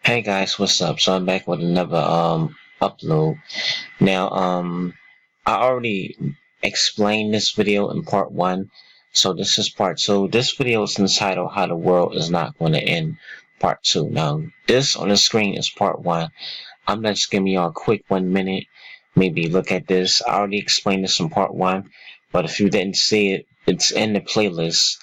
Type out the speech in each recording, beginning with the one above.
Hey guys, what's up? So I'm back with another upload. Now I already explained this video in part one, so this is part two. This video is entitled How the World Is Not Going to End, part two. Now this on the screen is part one. I'm just giving y'all a quick 1 minute, maybe look at this. I already explained this in part one, but if you didn't see it, it's in the playlist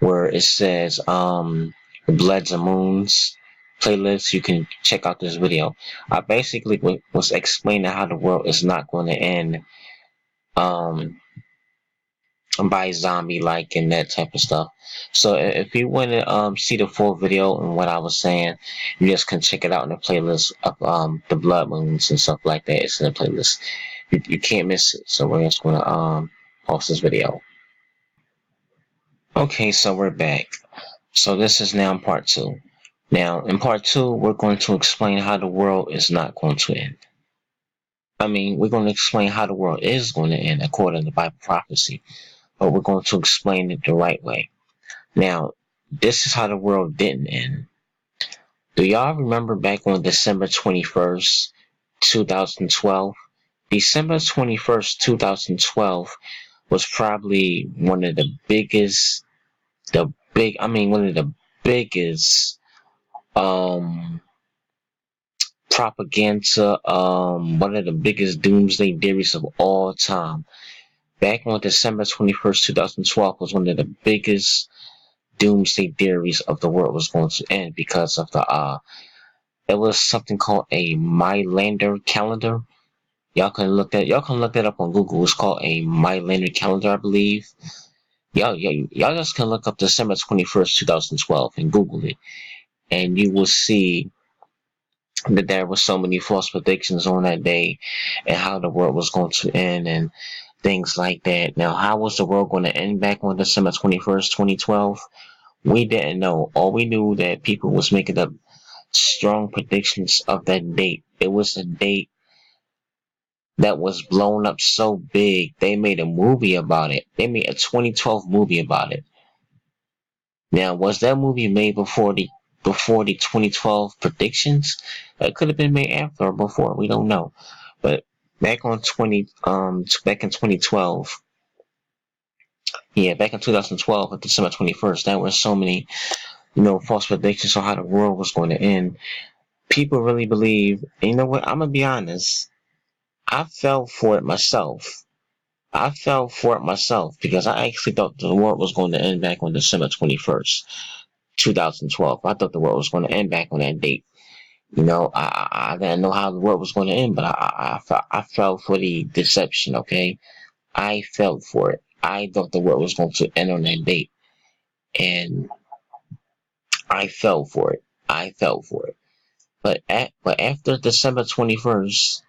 where it says Bloods and Moons playlist. You can check out this video. I basically was explaining how the world is not going to end um by zombie like and that type of stuff. So if you want to see the full video and what I was saying, you just can check it out in the playlist of the Blood Moons and stuff like that. It's in the playlist. You can't miss it. So we're just gonna post this video. Okay, so we're back. So this is now part two. Now, in part two, we're going to explain how the world is not going to end. We're going to explain how the world is going to end according to Bible prophecy, but we're going to explain it the right way. Now, this is how the world didn't end. Do y'all remember back on December 21st, 2012? December 21st, 2012 was probably one of the biggest, one of the biggest propaganda, one of the biggest doomsday theories of all time. Back on December 21st, 2012 was one of the biggest doomsday theories of the world was going to end because of it was something called a Mylander calendar. Y'all can look that up on Google. It's called a Mylander calendar, I believe. Y'all just can look up December 21st, 2012 and Google it, and you will see that there were so many false predictions on that day and how the world was going to end and things like that. Now, how was the world going to end back on December 21st, 2012? We didn't know. All we knew that people was making up strong predictions of that date. It was a date that was blown up so big, they made a movie about it. They made a 2012 movie about it. Now, was that movie made before the 2012 predictions? It could have been made after or before. We don't know. But back in 2012, back in 2012, on December 21st, there were so many, false predictions on how the world was going to end. People really believe. And you know what? I'm gonna be honest. I fell for it myself. Because I actually thought the world was going to end back on December 21st, 2012. I thought the world was going to end back on that date. I didn't know how the world was going to end, but I fell for the deception, okay? I fell for it. I thought the world was going to end on that date. And I fell for it. But after December 21st,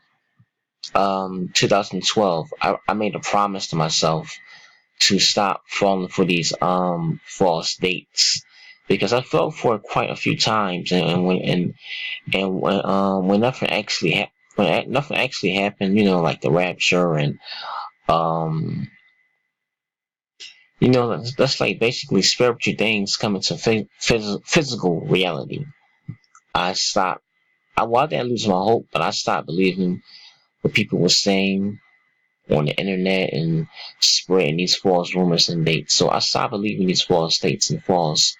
2012, I made a promise to myself to stop falling for these false dates, because I fell for it quite a few times, and when nothing actually happened, like the rapture and that's like basically spiritual things coming to physical reality. I stopped. I didn't lose my hope, but I stopped believing what people were saying on the internet and spreading these false rumors and dates. So I stopped believing these false dates and false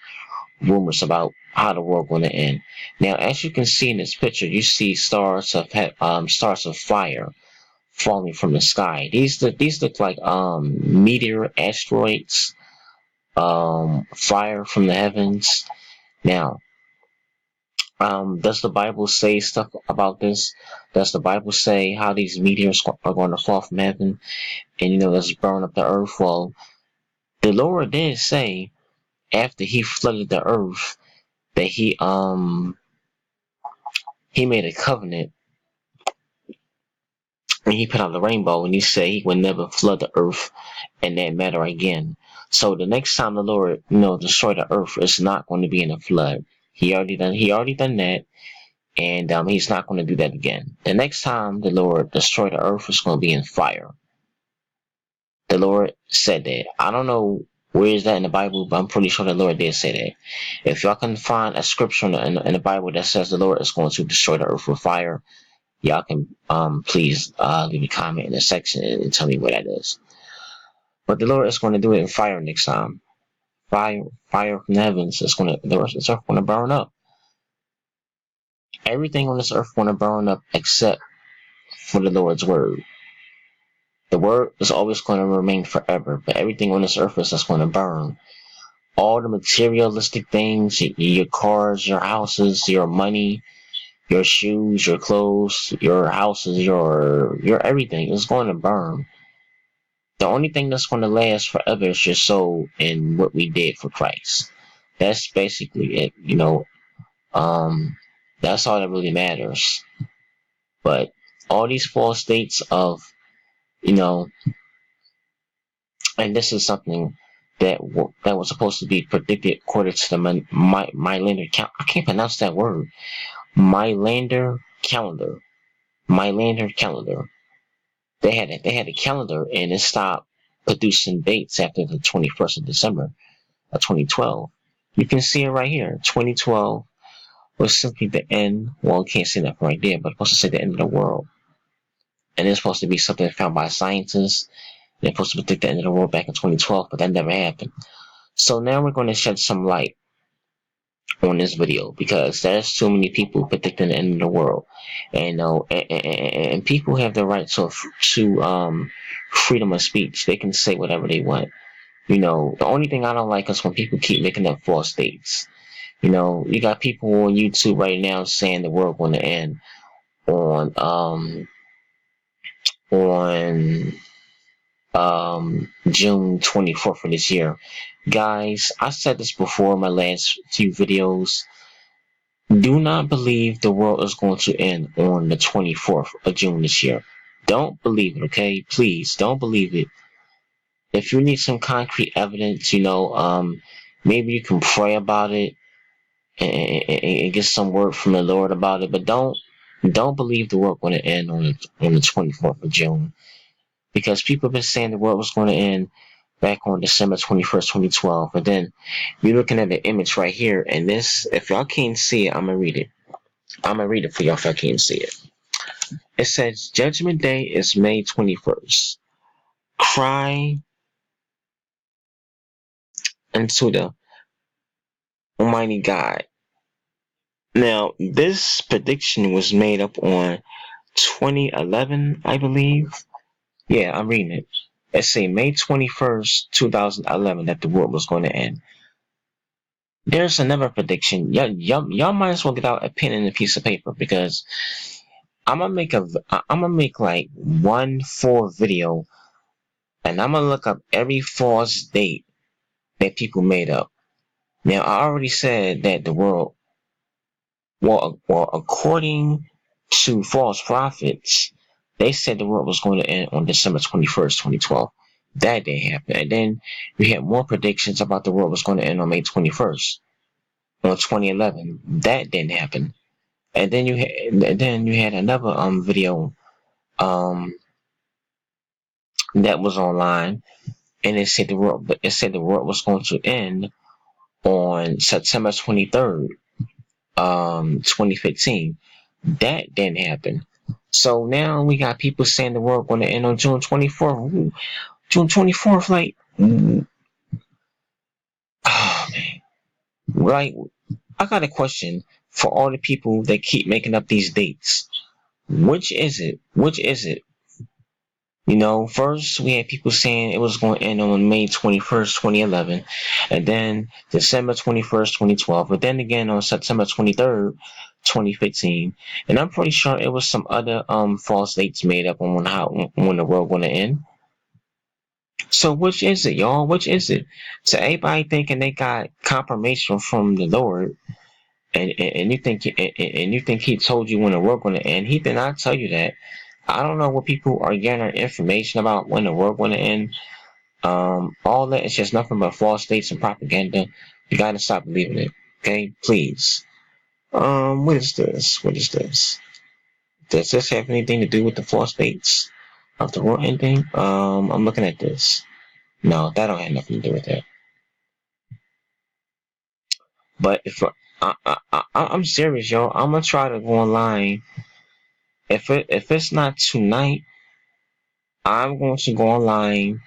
rumors about how the world going to end. Now, as you can see in this picture, you see stars of fire falling from the sky. These look like meteor asteroids, fire from the heavens. Now, does the Bible say stuff about this? Does the Bible say how these meteors are going to fall from heaven and let's burn up the earth? Well, the Lord did say after He flooded the earth that He made a covenant and He put out the rainbow, and He said He would never flood the earth in that matter again. So the next time the Lord destroy the earth, it's not going to be in a flood. He already done that. And He's not going to do that again. The next time the Lord destroy the earth is going to be in fire. The Lord said that. I don't know Where is that in the Bible? But I'm pretty sure the Lord did say that. If y'all can find a scripture in the Bible that says the Lord is going to destroy the earth with fire, y'all can please leave a comment in the section and tell me where that is. But the Lord is going to do it in fire next time. Fire from the heavens. The rest of the earth going to burn up. Everything on this earth going to burn up except for the Lord's word. The word is always going to remain forever, but everything on this earth is just going to burn. All the materialistic things, your cars, your houses, your money, your shoes, your clothes, your houses, your everything is going to burn. The only thing that's going to last forever is your soul and what we did for Christ. That's basically it, that's all that really matters. But all these false states of, and this is something that was supposed to be predicted according to the Mailander calendar. I can't pronounce that word. Mailander calendar. Mailander calendar. They had a calendar and it stopped producing dates after the 21st of December of 2012. You can see it right here. 2012 was simply the end. Well, you can't see that right there, but it's supposed to say the end of the world. And it's supposed to be something found by scientists. They're supposed to predict the end of the world back in 2012, but that never happened. So now we're going to shed some light on this video because there's too many people predicting the end of the world, and people have the right to freedom of speech. They can say whatever they want. The only thing I don't like is when people keep making up false states. You got people on YouTube right now saying the world going to end on June 24th of this year. Guys, I said this before in my last few videos. Do not believe the world is going to end on the 24th of June this year. Don't believe it, okay? Please, don't believe it. If you need some concrete evidence, maybe you can pray about it and get some word from the Lord about it. But don't believe the world going to end on the 24th of June. Because people have been saying the world was going to end back on December 21st, 2012. And then you're looking at the image right here. And this, if y'all can't see it, I'm going to read it. I'm going to read it for y'all if y'all can't see it. It says, Judgment Day is May 21st. Cry unto the Almighty God. Now, this prediction was made up on 2011, I believe. Yeah, I'm reading it. It say May 21st, 2011 that the world was going to end. There's another prediction. Y'all might as well get out a pen and a piece of paper because I'm gonna make like one full video and I'm gonna look up every false date that people made up. Now I already said that the world, well according to false prophets, they said the world was going to end on December 21st, 2012. That didn't happen. And then we had more predictions about the world was going to end on May 21st. On 2011, that didn't happen. And then you had another video that was online, and it said the world was going to end on September 23rd, 2015. That didn't happen. So now we got people saying the world going to end on June 24th. Ooh, June 24th, like, oh man, right? I got a question for all the people that keep making up these dates. Which is it? First we had people saying it was going to end on May 21st, 2011, and then December 21st, 2012, but then again on September 23rd, 2015, and I'm pretty sure it was some other false dates made up on when the world going to end. So which is it, y'all? Which is it? So everybody thinking they got confirmation from the Lord, and you think he told you when the world going to end. He did not tell you that. I don't know what people are getting information about when the world going to end. All that is just nothing but false states and propaganda. You gotta stop believing it. Okay, please. What is this? Does this have anything to do with the false states of the world ending? I'm looking at this. No, that don't have nothing to do with that. But if I'm serious, yo, I'm gonna try to go online. If it's not tonight, I'm going to go online.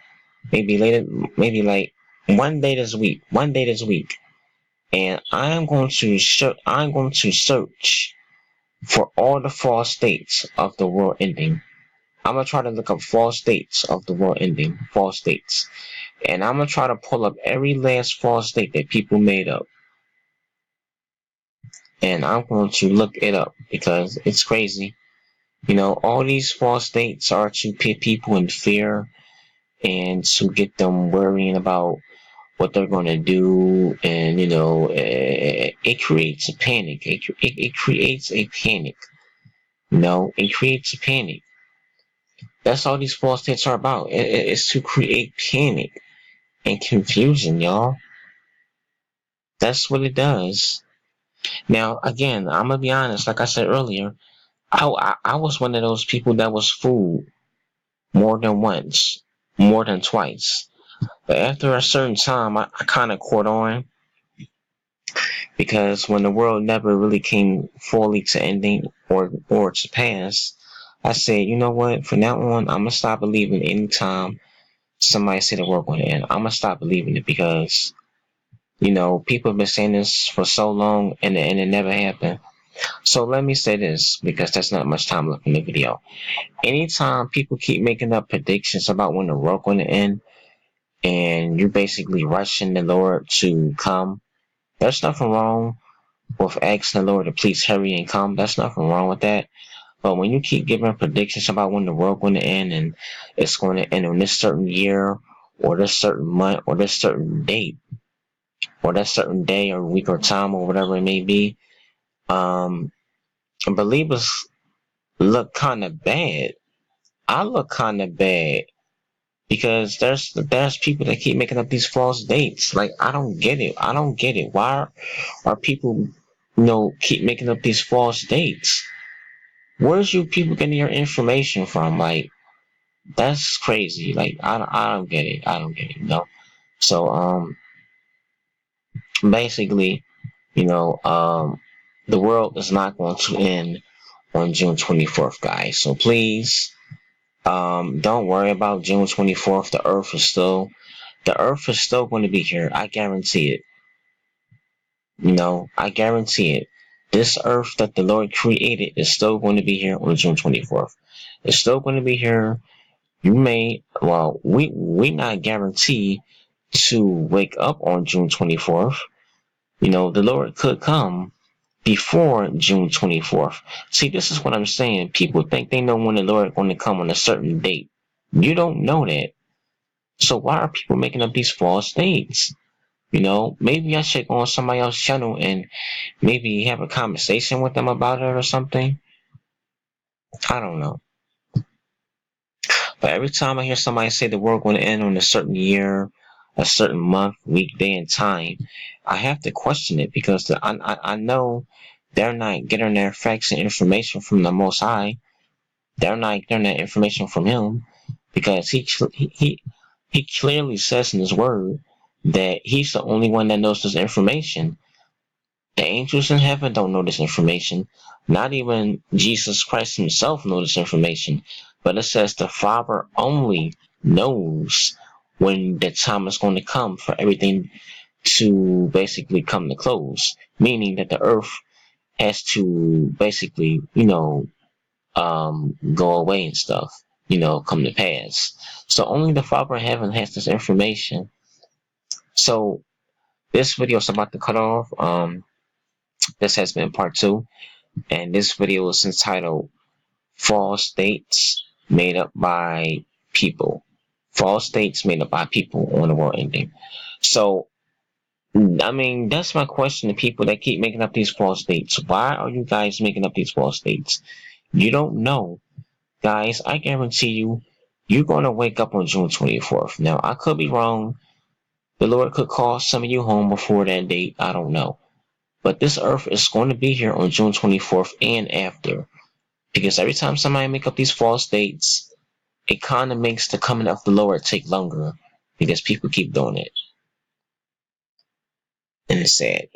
Maybe later, maybe like one day this week. One day this week, and I'm going to search for all the false states of the world ending. I'm gonna try to look up false states of the world ending, false states, and I'm gonna try to pull up every last false state that people made up, and I'm going to look it up because it's crazy. You know, all these false states are to put people in fear and to get them worrying about what they're going to do, and you know, it creates a panic. It creates a panic. You know, it creates a panic. That's all these false states are about. It's to create panic and confusion, y'all. That's what it does. Now, again, I'm gonna be honest. Like I said earlier, I was one of those people that was fooled more than once, more than twice. But after a certain time, I kind of caught on, because when the world never really came fully to ending or to pass, I said, you know what? From now on, I'm gonna stop believing anytime somebody say the world gonna end. I'm gonna stop believing it, because you know people have been saying this for so long, and it never happened. So let me say this, because there's not much time left in the video. Anytime people keep making up predictions about when the world gonna end, and you're basically rushing the Lord to come, there's nothing wrong with asking the Lord to please hurry and come. There's nothing wrong with that. But when you keep giving predictions about when the world going to end, and it's going to end on this certain year, or this certain month, or this certain date, or that certain day or week or time, or whatever it may be, um, believers look kind of bad. I look kind of bad, because there's people that keep making up these false dates. Like, I don't get it. I don't get it. Why are people, keep making up these false dates? Where's you people getting your information from? Like, that's crazy. Like, I don't get it. I don't get it. So basically, the world is not going to end on June 24th, guys. So please, don't worry about June 24th. The Earth is still going to be here. I guarantee it. I guarantee it. This Earth that the Lord created is still going to be here on June 24th. It's still going to be here. We not guaranteed to wake up on June 24th. The Lord could come before June 24th. See, this is what I'm saying. People think they know when the Lord is going to come on a certain date. You don't know that. So why are people making up these false dates? Maybe I should go on somebody else's channel and maybe have a conversation with them about it or something. I don't know. But every time I hear somebody say the world going to end on a certain year, a certain month, week, day, and time, I have to question it, because I know they're not getting their facts and information from the Most High. They're not getting that information from Him, because He clearly says in His Word that He's the only one that knows this information. The angels in heaven don't know this information. Not even Jesus Christ Himself knows this information. But it says the Father only knows when the time is going to come for everything to basically come to close. Meaning that the earth has to basically, go away and stuff, come to pass. So only the Father in heaven has this information. So this video is about to cut off. This has been part 2. And this video is entitled False States Made Up by People. False states made up by people on the world ending. So, that's my question to people that keep making up these false states. Why are you guys making up these false states? You don't know. Guys, I guarantee you, you're going to wake up on June 24th. Now, I could be wrong. The Lord could call some of you home before that date. I don't know. But this earth is going to be here on June 24th and after. Because every time somebody make up these false dates, it kind of makes the coming of the Lord take longer, because people keep doing it. And it's sad.